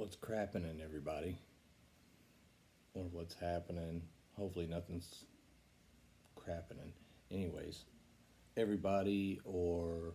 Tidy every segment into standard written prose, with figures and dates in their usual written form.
what's crapping everybody, or what's happening. Hopefully, nothing's crapping. Anyways, everybody or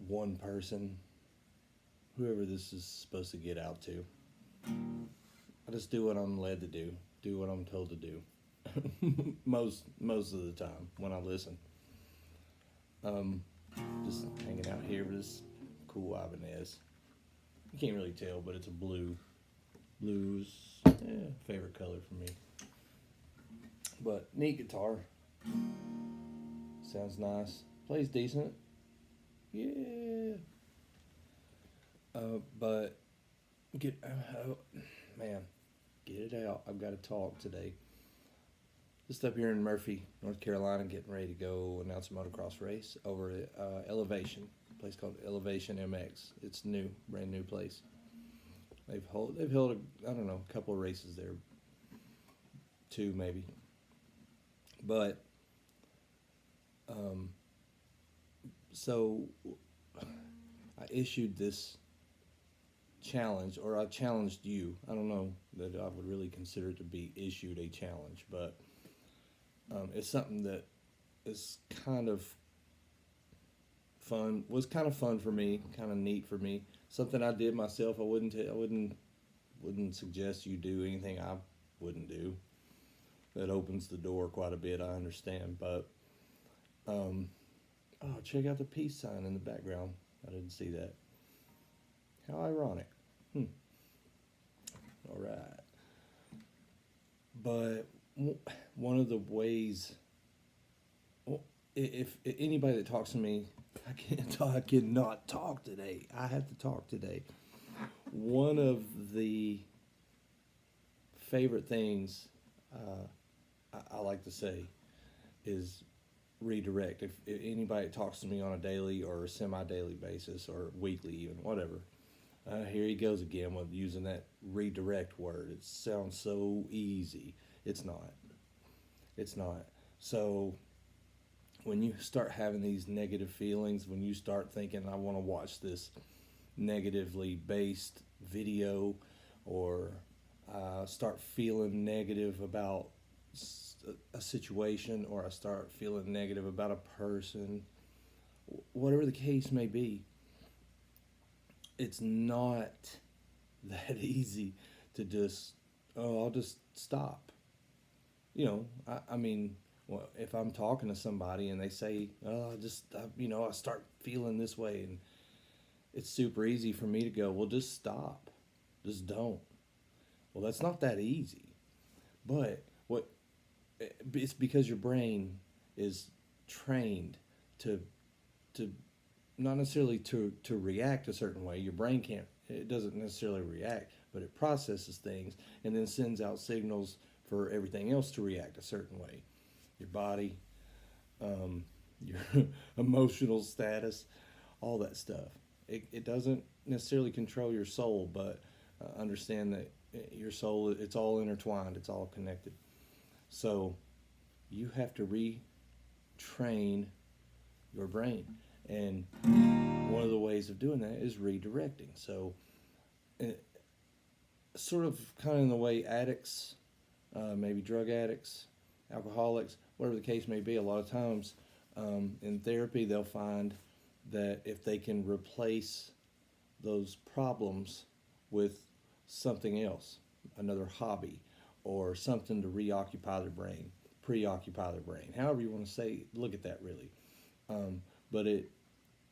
one person, whoever this is supposed to get out to, I just do what I'm led to do what I'm told to do. most of the time when I listen, um, just hanging out here with this cool Ibanez. You can't really tell, but it's a blue. Blues, favorite color for me. But neat guitar. Sounds nice. Plays decent. Yeah. But get man, get it out. I've got to talk today. Just up here in Murphy, North Carolina, getting ready to go announce a motocross race over at Elevation, a place called Elevation MX. It's new, brand new place. They've held I don't know, a couple of races there, two maybe. But so I issued this challenge, or I challenged you. I don't know that I would really consider it to be issued a challenge, but it's something that is kind of fun. Was kind of fun for me, kind of neat for me. Something I did myself. I wouldn't suggest you do anything I wouldn't do. That opens the door quite a bit. I understand, but oh, check out the peace sign in the background. I didn't see that. How ironic. All right. But one of the ways, if anybody that talks to me, I cannot talk today. I have to talk today. One of the favorite things I like to say is redirect. If anybody talks to me on a daily or a semi-daily basis or weekly even, whatever, here he goes again with using that redirect word. It sounds so easy. It's not. It's not. So when you start having these negative feelings, when you start thinking, I want to watch this negatively based video, or start feeling negative about a situation, or I start feeling negative about a person, whatever the case may be, it's not that easy to just, I'll just stop. I mean, well, if I'm talking to somebody and they say, I start feeling this way, and it's super easy for me to go, well, just stop. Just don't. Well, that's not that easy. But it's because your brain is trained to not necessarily to react a certain way. Your brain it doesn't necessarily react, but it processes things and then sends out signals for everything else to react a certain way. Your body, your emotional status, all that stuff. It doesn't necessarily control your soul, but understand that your soul, it's all intertwined, it's all connected. So you have to retrain your brain. And one of the ways of doing that is redirecting. So sort of kind of in the way addicts, maybe drug addicts, alcoholics, whatever the case may be, a lot of times in therapy they'll find that if they can replace those problems with something else, another hobby, or something to preoccupy their brain, however you want to say, look at that really. But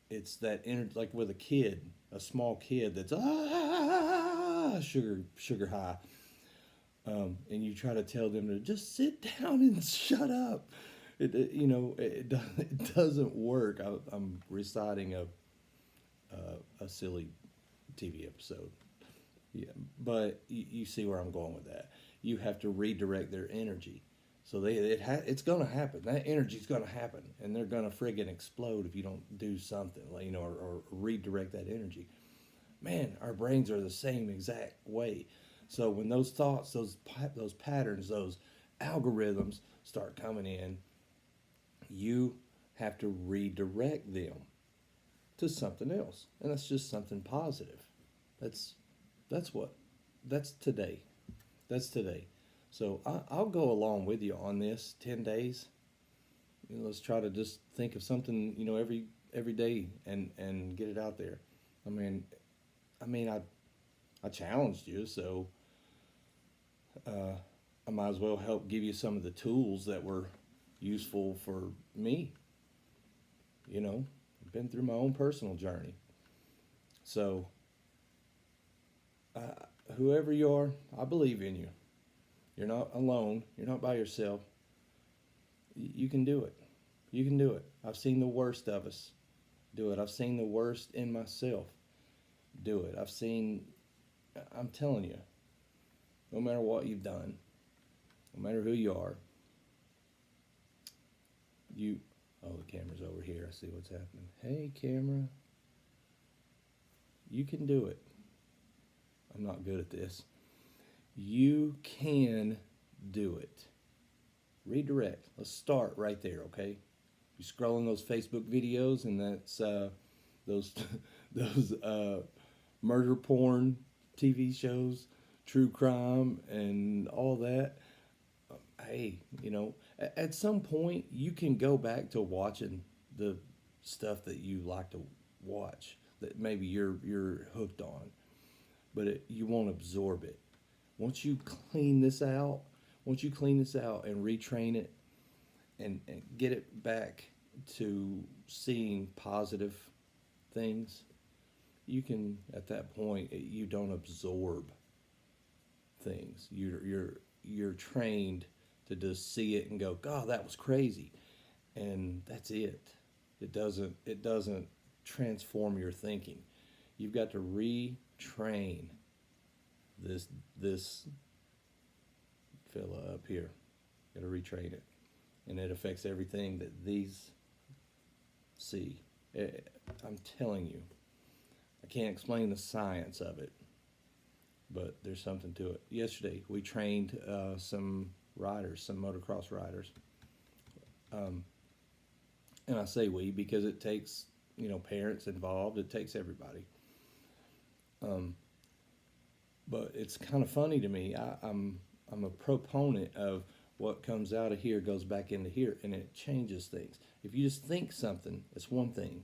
it's that like with a small kid that's sugar high, and you try to tell them to just sit down and shut up. It doesn't work. I'm reciting a silly TV episode. Yeah, but you see where I'm going with that. You have to redirect their energy. So it's going to happen. That energy's going to happen, and they're going to friggin' explode if you don't do something, or redirect that energy. Man, our brains are the same exact way. So when those thoughts, those patterns, those algorithms start coming in, you have to redirect them to something else, and that's just something positive. That's that's what that's today. That's today. So I'll go along with you on this 10 days. Let's try to just think of something, every day and get it out there. I mean, I challenged you, so uh, I might as well help give you some of the tools that were useful for me. I've been through my own personal journey. So, uh, whoever you are, I believe in you. You're not alone. You're not by yourself. You can do it. You can do it. I've seen the worst of us do it. I've seen the worst in myself do it. I'm telling you, no matter what you've done, no matter who you are, you, oh, the camera's over here. I see what's happening. Hey, camera, you can do it. I'm not good at this. You can do it. Redirect. Let's start right there, okay? You're scrolling those Facebook videos, and that's those those murder porn TV shows, true crime, and all that. Hey, at some point you can go back to watching the stuff that you like to watch that maybe you're hooked on, but you won't absorb it. Once you clean this out, once you clean this out and retrain it and get it back to seeing positive things, you can, at that point, you don't absorb things. You're trained to just see it and go, God, that was crazy, and that's it. It doesn't transform your thinking. You've got to retrain this fella up here. Got to retrain it, and it affects everything that these see. I'm telling you, I can't explain the science of it, but there's something to it. Yesterday, we trained some riders, some motocross riders, and I say we because it takes parents involved. It takes everybody. But it's kind of funny to me. I'm a proponent of what comes out of here goes back into here, and it changes things. If you just think something, it's one thing.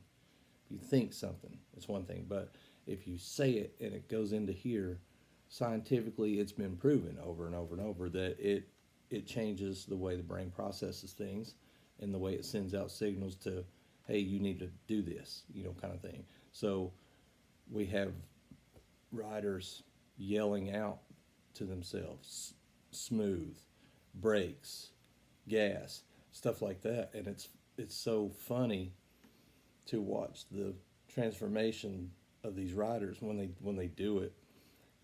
If you think something, it's one thing. But if you say it and it goes into here, scientifically, it's been proven over and over and over that it changes the way the brain processes things and the way it sends out signals to, hey, you need to do this, kind of thing. So we have riders yelling out to themselves, smooth, brakes, gas, stuff like that, and it's so funny to watch the transformation of these riders when they do it,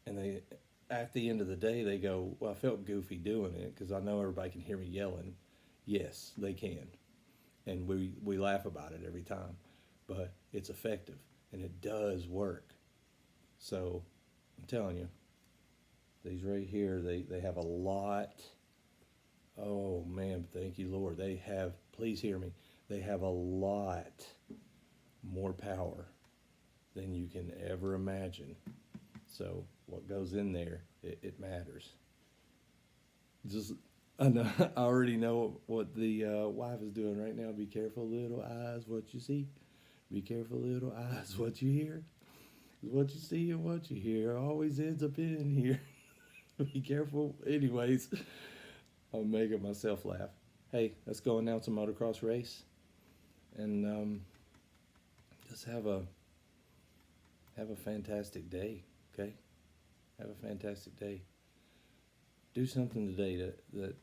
and they, at the end of the day, they go, well, I felt goofy doing it because I know everybody can hear me yelling. Yes, they can, and we laugh about it every time, but it's effective and it does work. So I'm telling you, these right here, they have a lot. Oh man, thank you, Lord. Please hear me, they have a lot more power than you can ever imagine. So what goes in there, it matters. Just, I know, I already know what the wife is doing right now. Be careful, little eyes, what you see. Be careful, little eyes, what you hear. What you see and what you hear always ends up in here. Be careful. Anyways, I'm making myself laugh. Hey, let's go announce a motocross race, and just have a fantastic day. Okay, have a fantastic day. Do something today that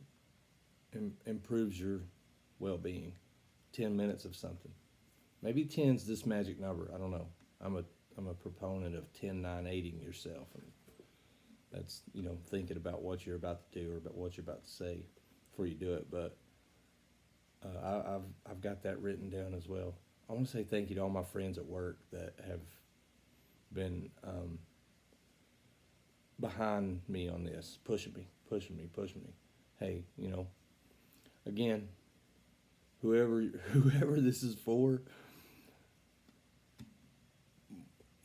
improves your well-being. 10 minutes of something. Maybe 10's this magic number. I don't know. I'm a proponent of 10-9-8ing yourself, and that's thinking about what you're about to do or about what you're about to say before you do it. But I've got that written down as well. I want to say thank you to all my friends at work that have been behind me on this, pushing me. Hey, again, whoever this is for,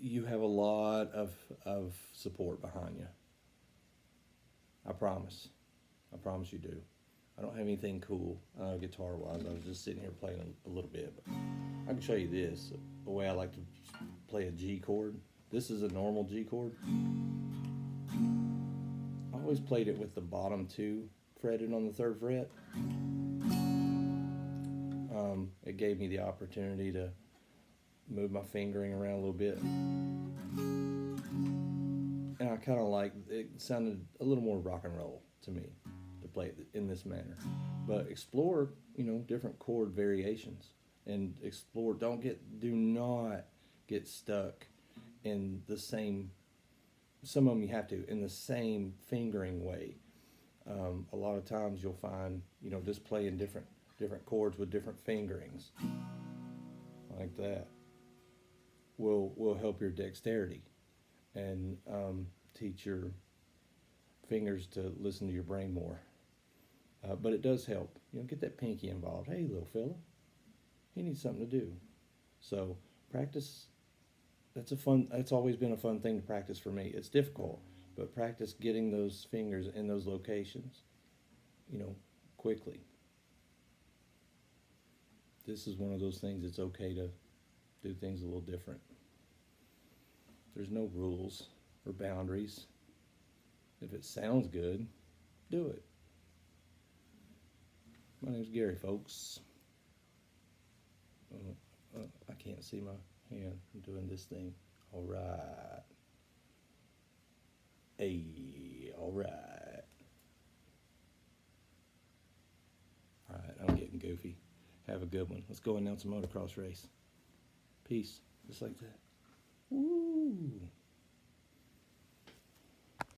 you have a lot of support behind you. I promise. I promise you do. I don't have anything cool guitar wise. I was just sitting here playing a little bit, but I can show you this. The way I like to play a G chord. This is a normal G chord. I always played it with the bottom two fretted on the third fret. It gave me the opportunity to move my fingering around a little bit. And I kind of like it. Sounded a little more rock and roll to me to play it in this manner. But explore, different chord variations and explore. Do not get stuck in the same. Some of them you have to in the same fingering way. A lot of times you'll find, just playing different chords with different fingerings like that will help your dexterity and teach your fingers to listen to your brain more. But it does help. Get that pinky involved. Hey, little fella, he needs something to do. So practice. That's always been a fun thing to practice for me. It's difficult, but practice getting those fingers in those locations, quickly. This is one of those things it's okay to do things a little different. There's no rules or boundaries. If it sounds good, do it. My name's Gary, folks. I can't see my hand. I'm doing this thing. All right. Hey, all right. All right, I'm getting goofy. Have a good one. Let's go announce a motocross race. Peace. Just like that. Woo!